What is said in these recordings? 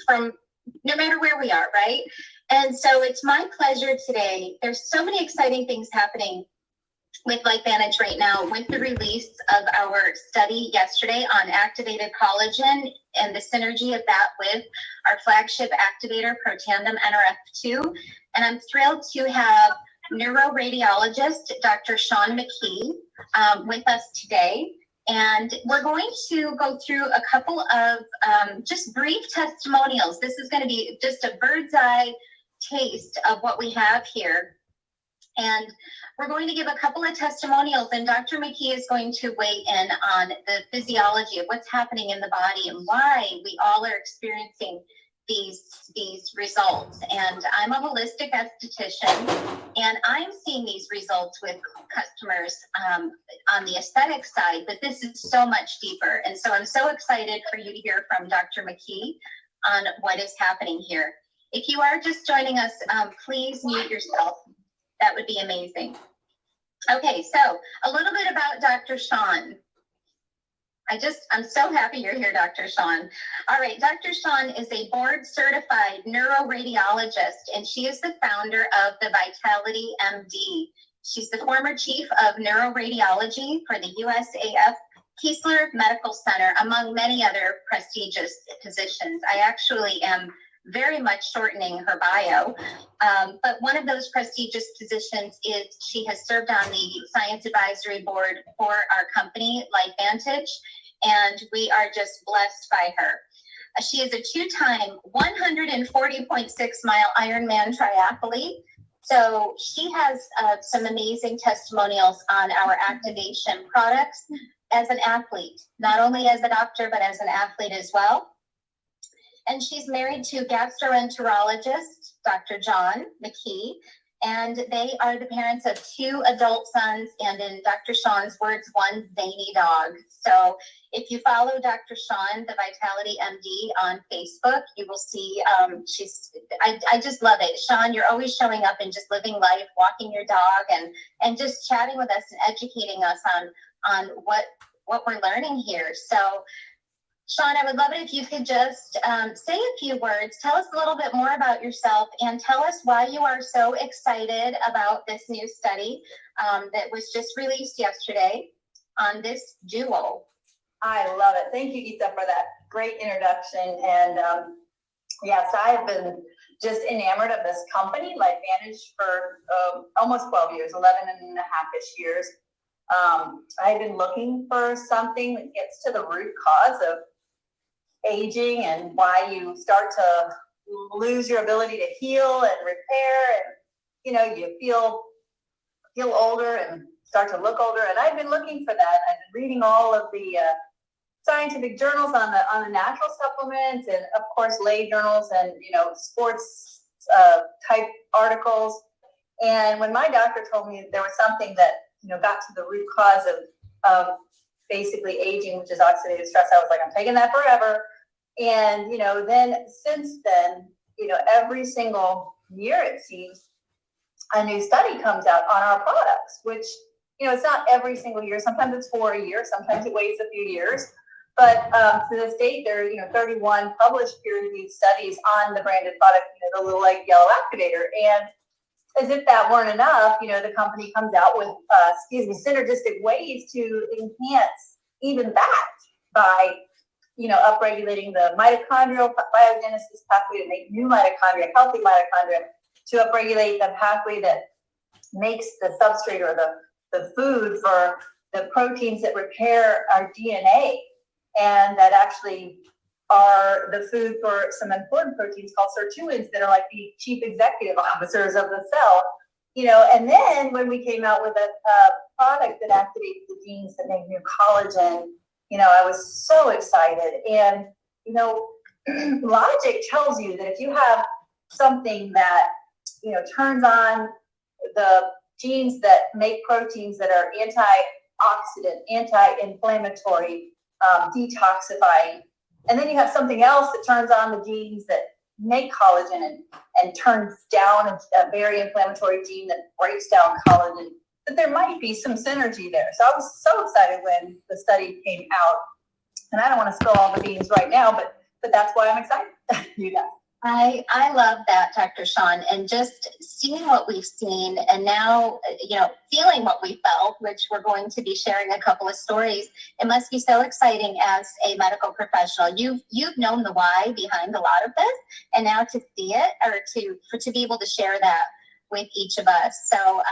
from no matter where we are, right? And so it's my pleasure today. There's so many exciting things happening with LifeVantage right now, with the release of our study yesterday on activated collagen and the synergy of that with our flagship activator, Protandim NRF2. And I'm thrilled to have neuroradiologist Dr. Sean McKee with us today. And we're going to go through a couple of just brief testimonials. This is going to be just a bird's eye taste of what we have here. And we're going to give a couple of testimonials, and Dr. McKee is going to weigh in on the physiology of what's happening in the body and why we all are experiencing these results. And I'm a holistic esthetician, and I'm seeing these results with customers on the aesthetic side, but this is so much deeper. And so I'm so excited for you to hear from Dr. McKee on what is happening here. If you are just joining us, please mute yourself. That would be amazing. Okay, so a little bit about Dr. Sean. I'm so happy you're here, Dr. Sean. All right, Dr. Sean is a board-certified neuroradiologist, and she is the founder of the Vitality MD. She's the former chief of neuroradiology for the USAF Keesler Medical Center, among many other prestigious positions. I actually am very much shortening her bio, but one of those prestigious positions is she has served on the science advisory board for our company, LifeVantage, and we are just blessed by her. She is a two-time 140.6-mile Ironman triathlete. So she has some amazing testimonials on our activation products as an athlete, not only as a doctor, but as an athlete as well. And she's married to gastroenterologist, Dr. John McKee, and they are the parents of 2 adult sons, and in Dr. Sean's words, 1 zany dog. So if you follow Dr. Sean, the Vitality MD, on Facebook, you will see I just love it. Sean, you're always showing up and just living life, walking your dog, and just chatting with us and educating us on what we're learning here. So Sean, I would love it if you could just say a few words, tell us a little bit more about yourself, and tell us why you are so excited about this new study that was just released yesterday on this duo. I love it. Thank you, Etha, for that great introduction. And yes, I have been just enamored of this company, LifeVantage, for almost 12 years, 11 and a half-ish years. I've been looking for something that gets to the root cause of aging and why you start to lose your ability to heal and repair, and you feel older and start to look older. And I've been looking for that. I've been reading all of the scientific journals on the natural supplements, and of course lay journals and sports type articles. And when my doctor told me there was something that got to the root cause of basically aging, which is oxidative stress, I was like, I'm taking that forever. And then since then, every single year it seems a new study comes out on our products, which it's not every single year. Sometimes it's for a year, sometimes it waits a few years. But to this date, there are 31 published peer-reviewed studies on the branded product, the little yellow activator. And as if that weren't enough, the company comes out with synergistic ways to enhance even that by upregulating the mitochondrial biogenesis pathway to make new mitochondria, healthy mitochondria, to upregulate the pathway that makes the substrate or the food for the proteins that repair our DNA, and that actually are the food for some important proteins called sirtuins that are like the chief executive officers of the cell. And then when we came out with a product that activates the genes that make new collagen, I was so excited. And logic tells you that if you have something that turns on the genes that make proteins that are antioxidant, anti-inflammatory, detoxifying, and then you have something else that turns on the genes that make collagen and turns down a very inflammatory gene that breaks down collagen, that there might be some synergy there. So I was so excited when the study came out. And I don't want to spill all the beans right now, but that's why I'm excited. You guys. I love that, Dr. Sean, and just seeing what we've seen and now, feeling what we felt, which we're going to be sharing a couple of stories. It must be so exciting as a medical professional. You've known the why behind a lot of this, and now to see it or to be able to share that with each of us. So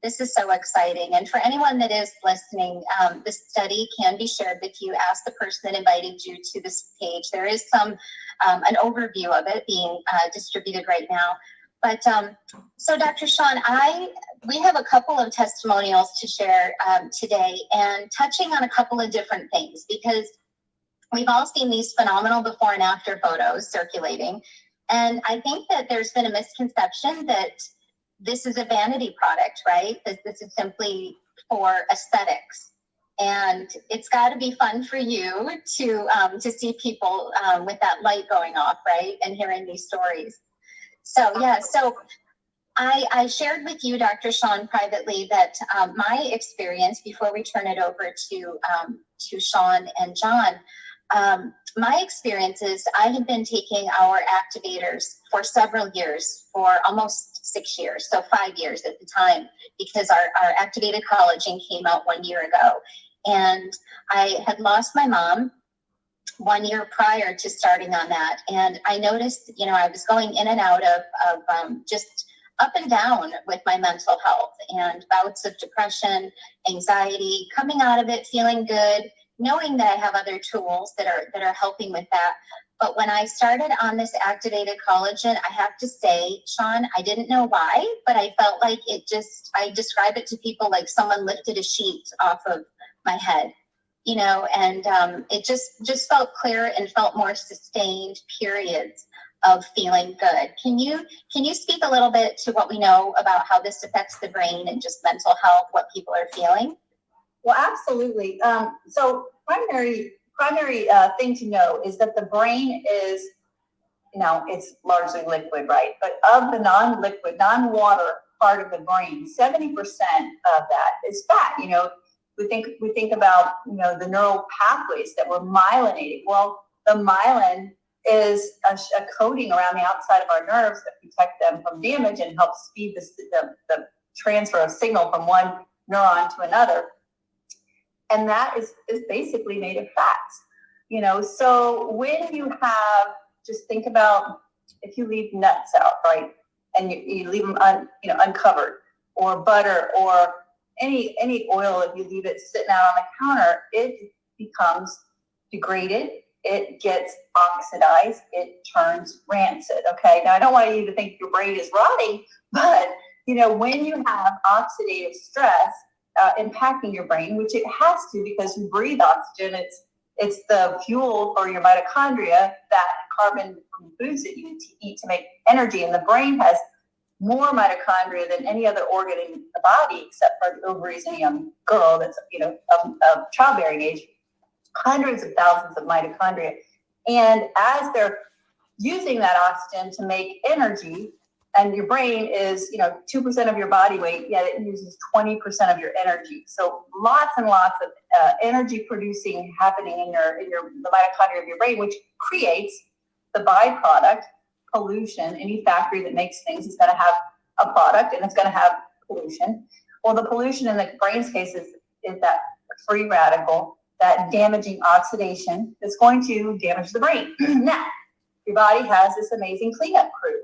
this is so exciting. And for anyone that is listening, this study can be shared with you. Ask the person that invited you to this page. There is an overview of it being distributed right now. But so Dr. Sean, we have a couple of testimonials to share today, and touching on a couple of different things, because we've all seen these phenomenal before and after photos circulating. And I think that there's been a misconception that this is a vanity product, right? That this is simply for aesthetics. And it's got to be fun for you to see people with that light going off, right? And hearing these stories. So, yeah, so I shared with you, Dr. Sean, privately that my experience, before we turn it over to Sean and John, my experience is I had been taking our activators for several years, for almost 6 years, so 5 years at the time, because our activated collagen came out 1 year ago. And I had lost my mom 1 year prior to starting on that. And I noticed, I was going in and out of just up and down with my mental health, and bouts of depression, anxiety, coming out of it, feeling good, knowing that I have other tools that are helping with that. But when I started on this activated collagen, I have to say, Sean, I didn't know why, but I felt like I describe it to people like someone lifted a sheet off of my head, and it just felt clear and felt more sustained periods of feeling good. Can you speak a little bit to what we know about how this affects the brain and just mental health, what people are feeling? Well, absolutely. So primary thing to know is that the brain is, it's largely liquid, right? But of the non-liquid, non-water part of the brain, 70% of that is fat. We think about, the neural pathways that were myelinating. Well, the myelin is a coating around the outside of our nerves that protect them from damage and help speed the transfer of signal from one neuron to another. And that is basically made of fats. So when you have, just think about if you leave nuts out, right, and you leave them uncovered, or butter, or any oil, if you leave it sitting out on the counter, it becomes degraded, it gets oxidized, it turns rancid. Okay, now I don't want you to think your brain is rotting, but when you have oxidative stress impacting your brain, which it has to, because you breathe oxygen, it's the fuel for your mitochondria, that carbon from foods that you eat to make energy, and the brain has more mitochondria than any other organ in the body, except for the ovaries in a young girl that's of childbearing age. Hundreds of thousands of mitochondria, and as they're using that oxygen to make energy, and your brain is 2% of your body weight, yet it uses 20% of your energy. So lots and lots of energy producing happening in the mitochondria of your brain, which creates the byproduct pollution. Any factory that makes things is going to have a product, and it's going to have pollution. Well, the pollution in the brain's case is that free radical, that damaging oxidation that's going to damage the brain. Now, your body has this amazing cleanup crew,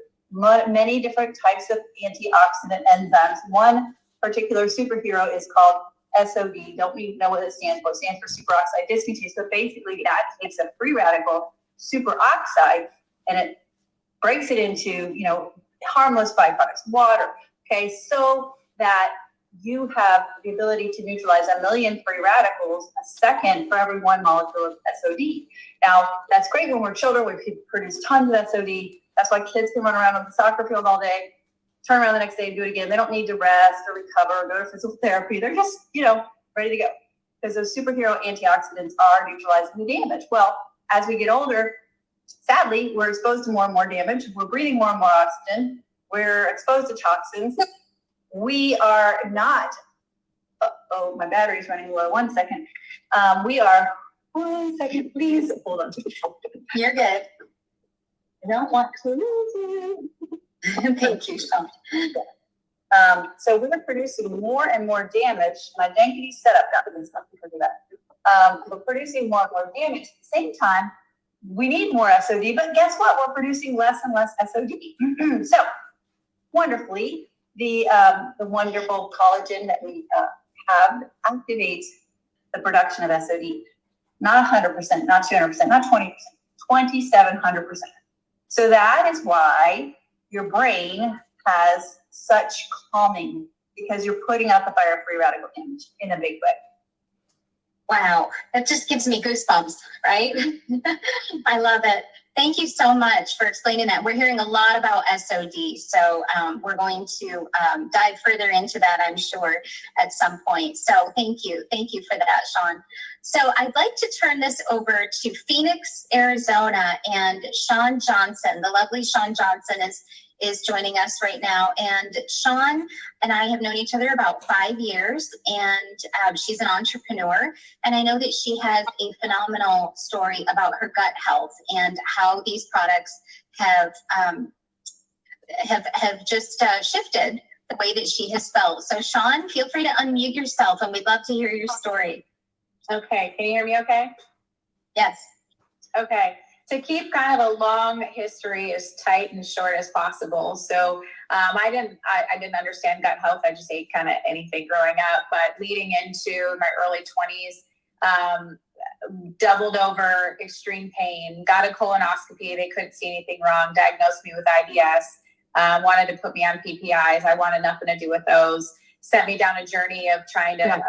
many different types of antioxidant enzymes. One particular superhero is called SOD. Don't even know what it stands for. It stands for superoxide dismutase. So basically, that takes a free radical superoxide and it breaks it into harmless byproducts, water. Okay, so that you have the ability to neutralize 1 million free radicals a second for every 1 molecule of SOD. Now, that's great when we're children. We produce tons of SOD. That's why kids can run around on the soccer field all day, turn around the next day and do it again. They don't need to rest or recover or go to physical therapy. They're just, ready to go, because those superhero antioxidants are neutralizing the damage. Well, as we get older, sadly, we're exposed to more and more damage. We're breathing more and more oxygen. We're exposed to toxins. We are not, oh, my battery's running low. 1 second. We are, 1 second, please. Hold on. You're good. I don't want to lose it. Thank you, Sean. So we're producing more and more damage. My dankety setup got this stuff because of that. We're producing more and more damage. At the same time, we need more SOD, but guess what? We're producing less and less SOD. So wonderfully, the wonderful collagen that we have activates the production of SOD. Not 100%, not 200%, not 20%, 2,700%. So that is why your brain has such calming, because you're putting out the fire free radical damage in a big way. Wow, that just gives me goosebumps, right? I love it. Thank you so much for explaining that. We're hearing a lot about SOD, so we're going to dive further into that, I'm sure, at some point. So thank you for that, Sean. So I'd like to turn this over to Phoenix, Arizona, and Sean Johnson. The lovely Sean Johnson is joining us right now. And Sean and I have known each other about 5 years, and she's an entrepreneur. And I know that she has a phenomenal story about her gut health and how these products have just shifted the way that she has felt. So Sean, feel free to unmute yourself, and we'd love to hear your story. Okay, can you hear me okay? Yes. Okay, to keep kind of a long history as tight and short as possible. So I didn't understand gut health. I just ate kind of anything growing up, but leading into my early 20s, doubled over extreme pain, got a colonoscopy. They couldn't see anything wrong, diagnosed me with IBS, wanted to put me on PPIs. I wanted nothing to do with those, sent me down a journey of trying to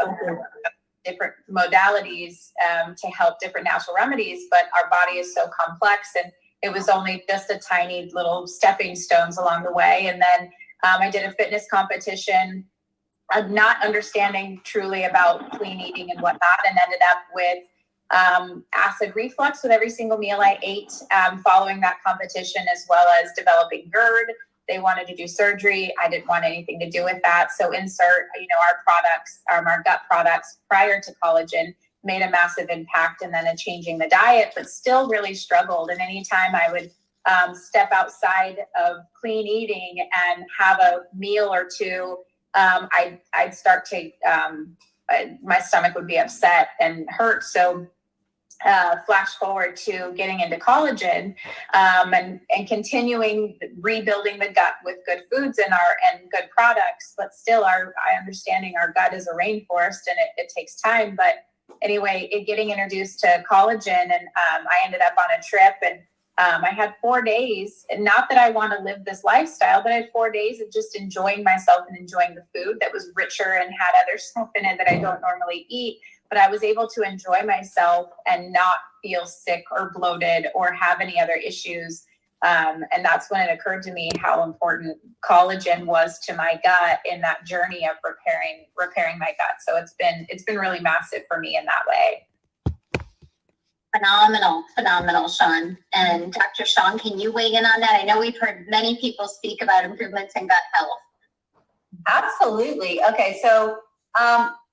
different modalities to help different natural remedies, but our body is so complex, and it was only just a tiny little stepping stones along the way. And then I did a fitness competition, not understanding truly about clean eating and whatnot, and ended up with acid reflux with every single meal I ate following that competition, as well as developing GERD. They wanted to do surgery. I didn't want anything to do with that. So insert, our products, our gut products prior to collagen made a massive impact, and then in changing the diet, but still really struggled. And anytime I would step outside of clean eating and have a meal or two, I'd start to, my stomach would be upset and hurt. So flash forward to getting into collagen and continuing rebuilding the gut with good foods and good products, but still I understanding our gut is a rainforest, and it takes time. But anyway, getting introduced to collagen, and I ended up on a trip, and I had 4 days, and not that I want to live this lifestyle, but I had 4 days of just enjoying myself and enjoying the food that was richer and had other stuff in it that I don't normally eat. But I was able to enjoy myself and not feel sick or bloated or have any other issues. And that's when it occurred to me how important collagen was to my gut in that journey of repairing my gut. So it's been really massive for me in that way. Phenomenal, Sean. And Dr. Sean, can you weigh in on that? I know we've heard many people speak about improvements in gut health. Absolutely. Okay, so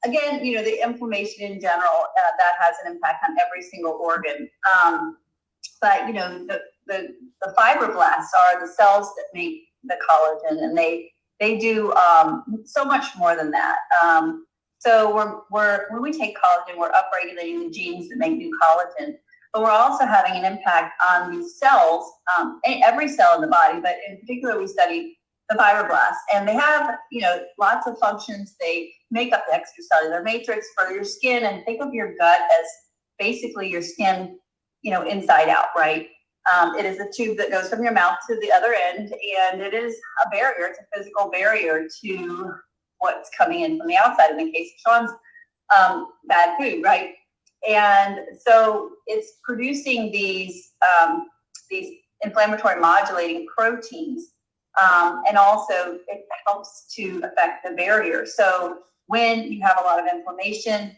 again, the inflammation in general, that has an impact on every single organ. But the fibroblasts are the cells that make the collagen, and they do so much more than that. So when we take collagen, we're upregulating the genes that make new collagen, but we're also having an impact on these cells, every cell in the body, but in particular we study the fibroblasts, and they have, lots of functions. They make up the extracellular matrix for your skin, and think of your gut as basically your skin, inside out, right? It is a tube that goes from your mouth to the other end, and it is a barrier. It's a physical barrier to what's coming in from the outside, in the case of Sean's bad food, right? And so it's producing these inflammatory modulating proteins. And also it helps to affect the barrier. So when you have a lot of inflammation,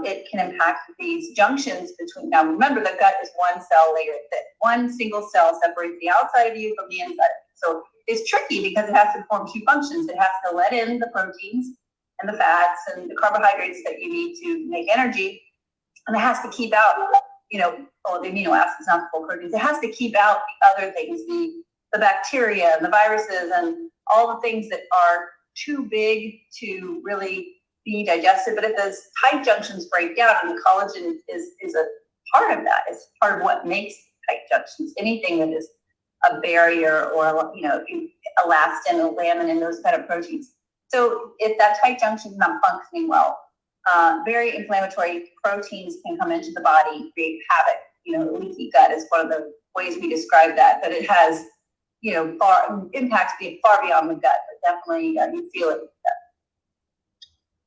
it can impact these junctions between, now remember, the gut is one cell layer thick. One single cell separates the outside of you from the inside. So it's tricky because it has to perform two functions. It has to let in the proteins and the fats and the carbohydrates that you need to make energy. And it has to keep out the amino acids, not the full proteins. It has to keep out the other things, the bacteria and the viruses and all the things that are too big to really be digested. But if those tight junctions break down, and the collagen is a part of that, it's part of what makes tight junctions. Anything that is a barrier or, elastin or laminin, those kind of proteins. So if that tight junction is not functioning well, very inflammatory proteins can come into the body, create havoc. Leaky gut is one of the ways we describe that, but it has, impacts far beyond the gut, but definitely you feel it.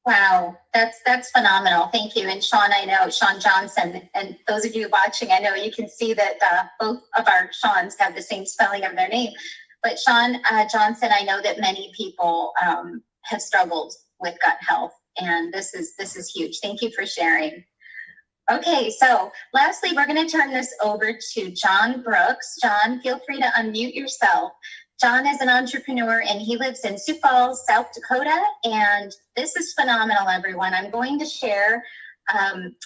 Wow, that's phenomenal. Thank you. And Sean, I know Sean Johnson, and those of you watching, I know you can see that both of our Seans have the same spelling of their name. But Sean Johnson, I know that many people have struggled with gut health, and this is huge. Thank you for sharing. Okay, so lastly, we're going to turn this over to John Brooks. John, feel free to unmute yourself. John is an entrepreneur and he lives in Sioux Falls, South Dakota, and this is phenomenal, everyone. I'm going to share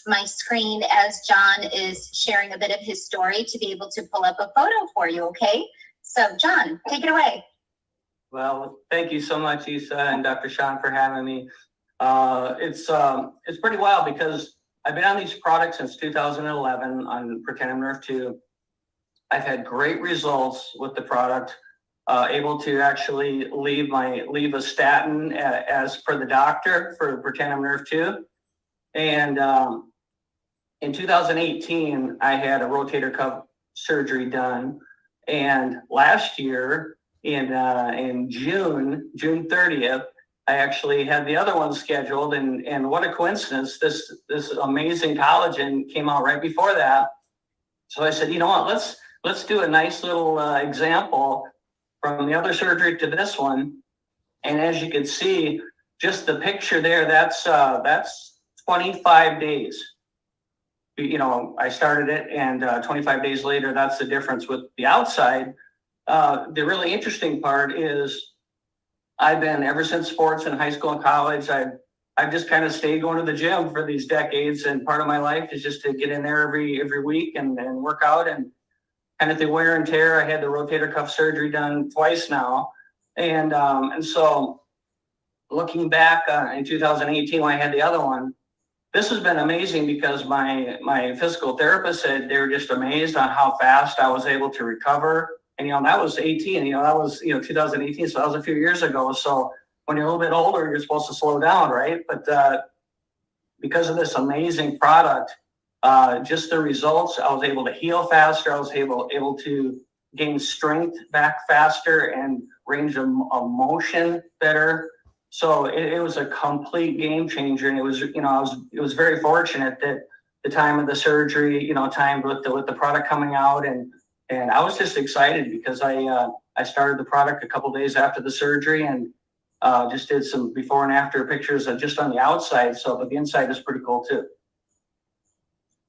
my screen as John is sharing a bit of his story to be able to pull up a photo for you, okay? So John, take it away. Well, thank you so much, Isa and Dr. Sean, for having me. It's pretty wild because I've been on these products since 2011 on Protandim Nerve 2. I've had great results with the product. Able to actually leave a statin as per the doctor for Protandim Nerve 2. And in 2018, I had a rotator cuff surgery done. And last year, in June 30th, I actually had the other one scheduled. And what a coincidence! This amazing collagen came out right before that. So I said, you know what? Let's do a nice little example from the other surgery to this one. And as you can see, just the picture there, that's 25 days. I started it, and 25 days later, that's the difference with the outside. The really interesting part is I've been, ever since sports in high school and college, I've just kind of stayed going to the gym for these decades. And part of my life is just to get in there every week and work out. And kind of the wear and tear, I had the rotator cuff surgery done twice now. And so looking back in 2018 when I had the other one, this has been amazing because my physical therapist said they were just amazed on how fast I was able to recover. And, that was 18, that was, 2018. So that was a few years ago. So when you're a little bit older, you're supposed to slow down, right? But because of this amazing product, just the results, I was able to heal faster. I was able to gain strength back faster and range of motion better. So it was a complete game changer. And it was, it was very fortunate that the time of the surgery, timed with the product coming out, and I was just excited because I started the product a couple days after the surgery and just did some before and after pictures just on the outside. But the inside is pretty cool too.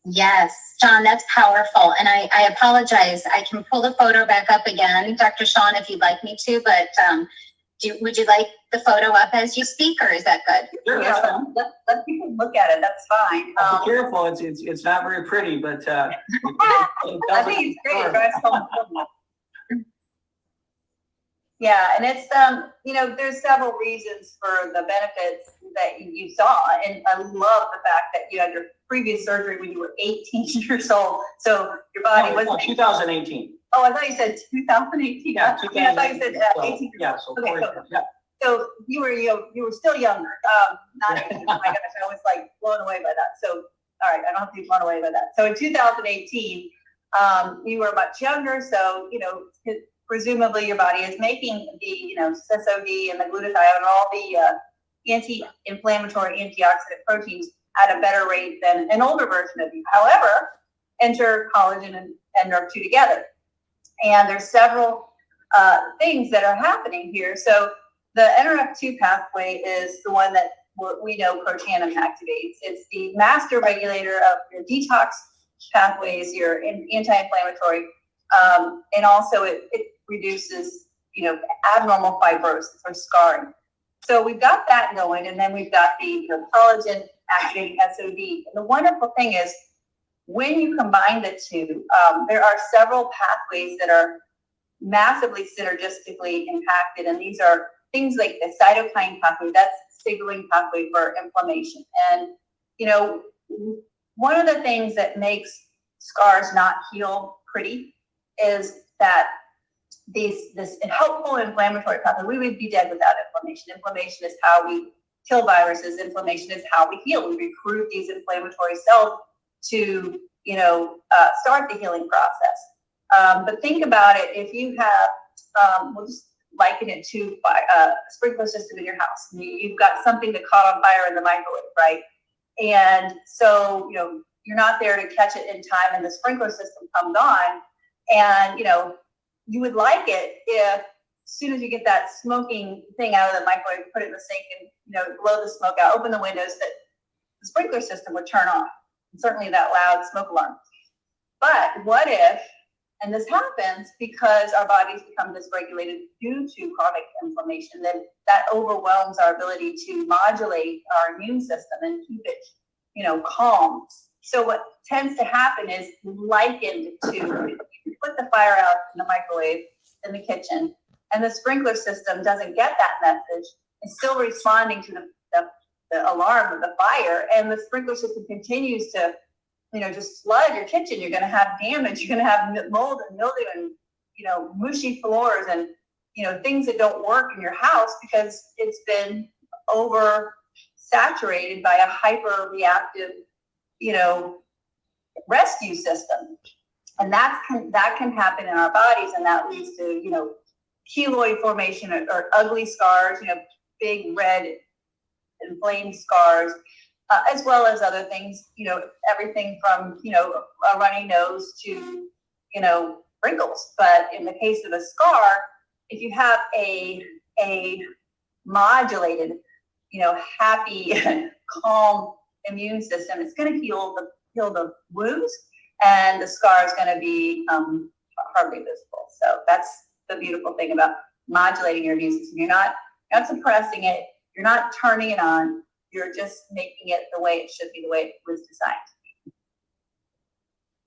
Yes, John, that's powerful. And I apologize. I can pull the photo back up again, Dr. Sean, if you'd like me to, but would you like the photo up as you speak, or is that good? Sure, that's fine. Let people look at it. That's fine. Be careful. It's not very pretty, but I think it's great. It drives home. Yeah, and it's there's several reasons for the benefits that you saw, and I love the fact that you had your previous surgery when you were 18 years old, so your body was 2018. Oh, I thought you said 2018. Yeah, I thought you said 18. Yeah, so okay, yeah. So you were still younger, not 18. Oh my gosh, I was like blown away by that. So all right, I don't have to be blown away by that. So in 2018, you were much younger, so presumably your body is making the SSOD and the glutathione and all the anti-inflammatory, antioxidant proteins at a better rate than an older version of you. However, enter collagen and nerve 2 together, and there's several things that are happening here. So the NRF2 pathway is the one that we know Protandim activates. It's the master regulator of your detox pathways, your anti-inflammatory, and also it reduces, abnormal fibrosis or scarring. So we've got that going, and then we've got the collagen activating SOD. And the wonderful thing is when you combine the two, there are several pathways that are massively synergistically impacted, and these are things like the cytokine pathway, that's signaling pathway for inflammation. And, you know, one of the things that makes scars not heal pretty is that this helpful inflammatory pathway, we would be dead without inflammation. Inflammation is how we kill viruses. Inflammation is how we heal. We recruit these inflammatory cells to, you know, start the healing process. But think about it, if you have, we'll just liken it to a sprinkler system in your house. You've got something that caught on fire in the microwave, right? And so, you know, you're not there to catch it in time and the sprinkler system comes on. And, you know, you would like it if as soon as you get that smoking thing out of the microwave, put it in the sink and, you know, blow the smoke out, open the windows, that the sprinkler system would turn on. And certainly that loud smoke alarm. But what if, and this happens because our bodies become dysregulated due to chronic inflammation, then that overwhelms our ability to modulate our immune system and keep it, you know, calm. So what tends to happen is likened to, you put the fire out in the microwave in the kitchen and the sprinkler system doesn't get that message. It's still responding to the alarm of the fire, and the sprinkler system continues to, you know, just flood your kitchen. You're going to have damage. You're going to have mold and mildew and, you know, mushy floors and, you know, things that don't work in your house because it's been over saturated by a hyper reactive, you know, rescue system. And that can happen in our bodies, and that leads to, you know, keloid formation or ugly scars, you know, big red inflamed scars, as well as other things, you know, everything from, you know, a runny nose to, you know, wrinkles. But in the case of a scar, if you have a modulated, you know, happy, calm immune system, it's going to heal the wounds, and the scar is going to be hardly visible. So that's the beautiful thing about modulating your immune system. You're not suppressing it. You're not turning it on. You're just making it the way it should be, the way it was designed.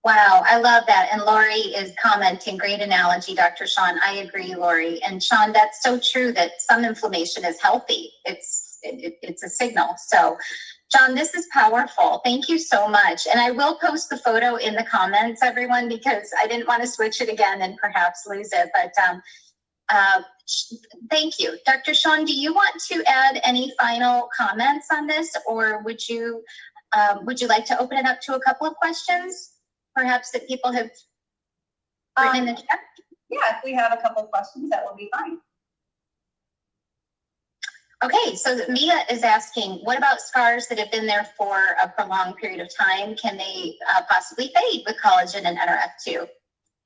Wow, I love that. And Lori is commenting, great analogy, Dr. Sean. I agree, Lori. And Sean, that's so true that some inflammation is healthy. It's a signal. So, John, this is powerful. Thank you so much. And I will post the photo in the comments, everyone, because I didn't want to switch it again and perhaps lose it. But thank you. Dr. Sean, do you want to add any final comments on this, or would you like to open it up to a couple of questions, perhaps that people have written in the chat? Yeah, if we have a couple of questions, that will be fine. Okay, so Mia is asking, what about scars that have been there for a prolonged period of time? Can they possibly fade with collagen and NRF2?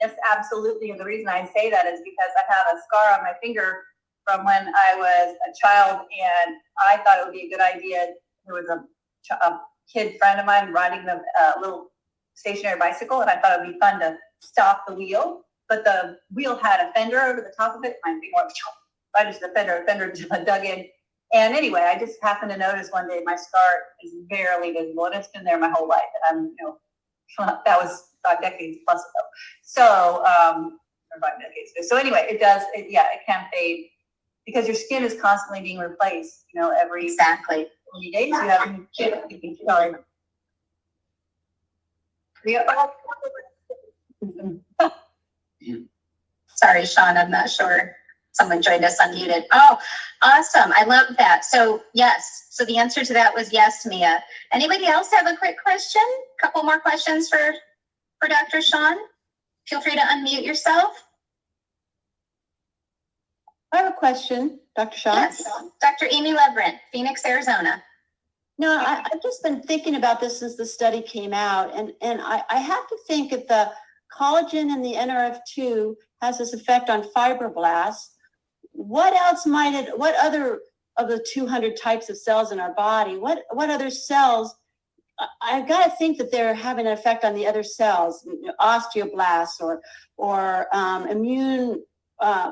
Yes, absolutely. And the reason I say that is because I have a scar on my finger from when I was a child, and I thought it would be a good idea. There was a kid friend of mine riding the little stationary bicycle, and I thought it would be fun to stop the wheel, but the wheel had a fender over the top of it. My finger went, I just the fender dug in. And anyway, I just happened to notice one day my scar is barely visible, and it's been there my whole life. And I'm, you know, that was 5 decades plus ago. So, or 5 decades ago. So anyway, it can fade because your skin is constantly being replaced, you know, every 20 days. You have a new kid. Sorry, Sean, I'm not sure. Someone joined us unmuted. Oh, awesome. I love that. So yes. So the answer to that was yes, Mia. Anybody else have a quick question? Couple more questions for Dr. Sean? Feel free to unmute yourself. I have a question, Dr. Sean. Yes. Dr. Amy Leverett, Phoenix, Arizona. No, I've just been thinking about this since the study came out, and I have to think that the collagen and the NRF2 has this effect on fibroblasts. What other of the 200 types of cells in our body, what other cells, I've got to think that they're having an effect on the other cells, osteoblasts or immune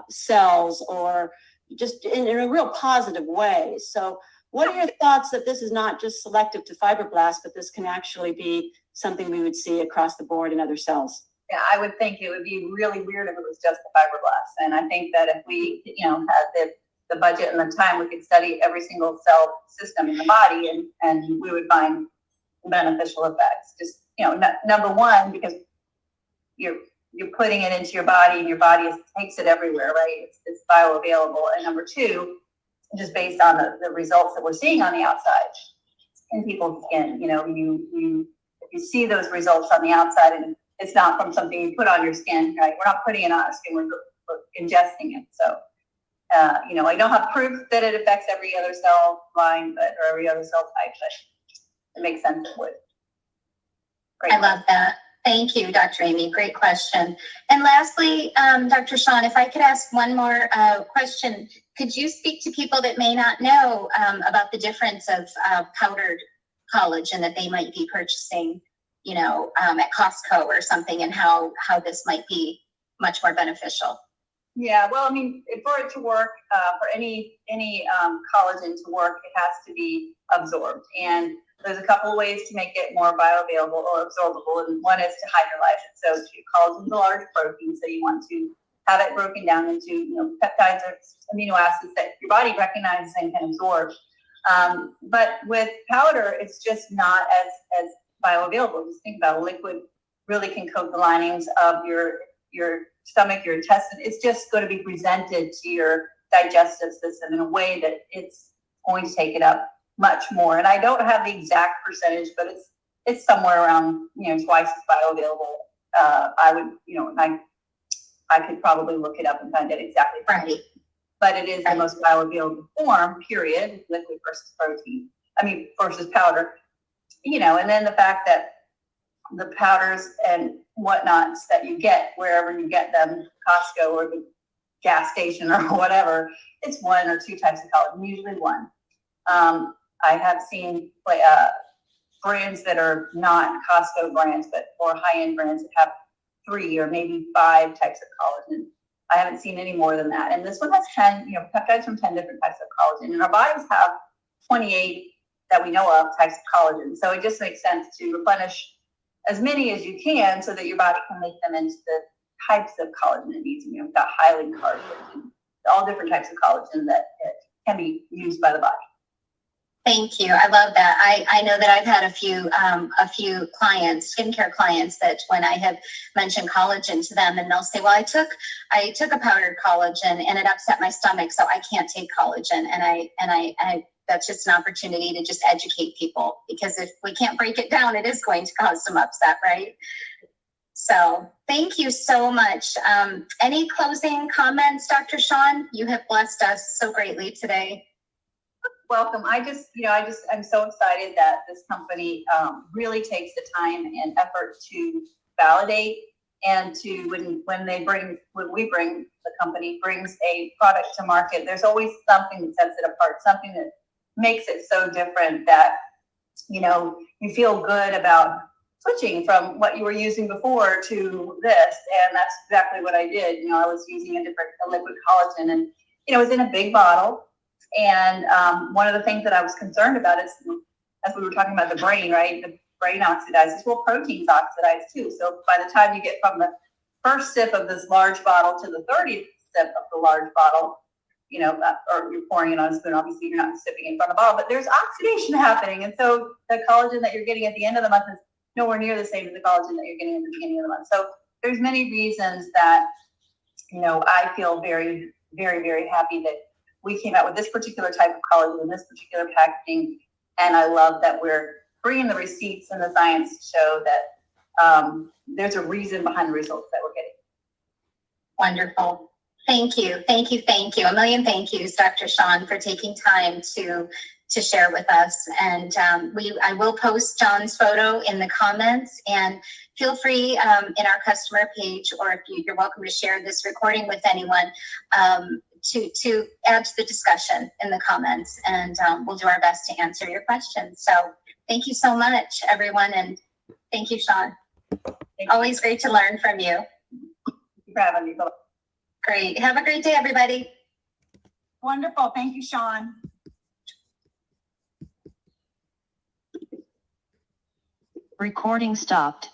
cells, or just in a real positive way. So What are your thoughts that this is not just selective to fibroblasts, but this can actually be something we would see across the board in other cells? Yeah, I would think it would be really weird if it was just the fibroblasts. And I think that if we, had the budget and the time, we could study every single cell system in the body and we would find beneficial effects. Just, number one, because you're putting it into your body and your body takes it everywhere, right? It's bioavailable. And number two, just based on the results that we're seeing on the outside in people's skin, if you see those results on the outside and it's not from something you put on your skin, right? We're not putting it on our skin, we're ingesting it. So, I don't have proof that it affects every other cell line, or every other cell type, but it makes sense it would. Great. I love that. Thank you, Dr. Amy. Great question. And lastly, Dr. Sean, if I could ask one more question, could you speak to people that may not know about the difference of powdered collagen that they might be purchasing, at Costco or something, and how this might be much more beneficial? Yeah, well, for it to work, for any collagen to work, it has to be absorbed. And there's a couple of ways to make it more bioavailable or absorbable, and one is to hydrolyze it. So collagen is a large protein, so you want to have it broken down into peptides or amino acids that your body recognizes and can absorb. But with powder, it's just not as bioavailable. Just think about it. Liquid really can coat the linings of your stomach, your intestine. It's just going to be presented to your digestive system in a way that it's going to take it up much more. And I don't have the exact percentage, but it's somewhere around twice as bioavailable. I could probably look it up and find it exactly right. But it is the most bioavailable form, period, liquid versus protein. Versus powder. And then the fact that the powders and whatnots that you get wherever you get them, Costco or the gas station or whatever, it's one or two types of collagen, usually one. I have seen brands that are not Costco brands, or high-end brands that have 3 or maybe 5 types of collagen. I haven't seen any more than that. And this one has 10, peptides from 10 different types of collagen. And our bodies have 28 that we know of types of collagen. So it just makes sense to replenish as many as you can so that your body can make them into the types of collagen it needs. We've got hyaline cartilage, all different types of collagen that can be used by the body. Thank you. I love that. I know that I've had a few clients, skincare clients, that when I have mentioned collagen to them, and they'll say, well, I took a powdered collagen and it upset my stomach, so I can't take collagen. And I that's just an opportunity to just educate people, because if we can't break it down, it is going to cause some upset, right? So thank you so much. Any closing comments, Dr. Sean? You have blessed us so greatly today. Welcome. I'm so excited that this company really takes the time and effort to validate, and to when the company brings a product to market, there's always something that sets it apart, something that makes it so different that you feel good about switching from what you were using before to this. And that's exactly what I did. I was using a liquid collagen, and it was in a big bottle. And one of the things that I was concerned about is, as we were talking about the brain, right? The brain oxidizes. Well, proteins oxidize too. So by the time you get from the first sip of this large bottle to the 30th sip of the large bottle, or you're pouring it on a spoon, obviously you're not sipping in front of a bottle, but there's oxidation happening. And so the collagen that you're getting at the end of the month is nowhere near the same as the collagen that you're getting at the beginning of the month. So there's many reasons that, I feel very, very, very happy that we came out with this particular type of collagen in this particular packaging. And I love that we're bringing the receipts and the science to show that there's a reason behind the results that we're getting. Wonderful. Thank you. Thank you. Thank you. A million thank yous, Dr. Sean, for taking time to share with us. And I will post John's photo in the comments, and feel free in our customer page, or if you're welcome to share this recording with anyone, to add to the discussion in the comments, and we'll do our best to answer your questions. So thank you so much, everyone. And thank you, Sean. Always great to learn from you. Thank you for having me. Great. Have a great day, everybody. Wonderful. Thank you, Sean. Recording stopped.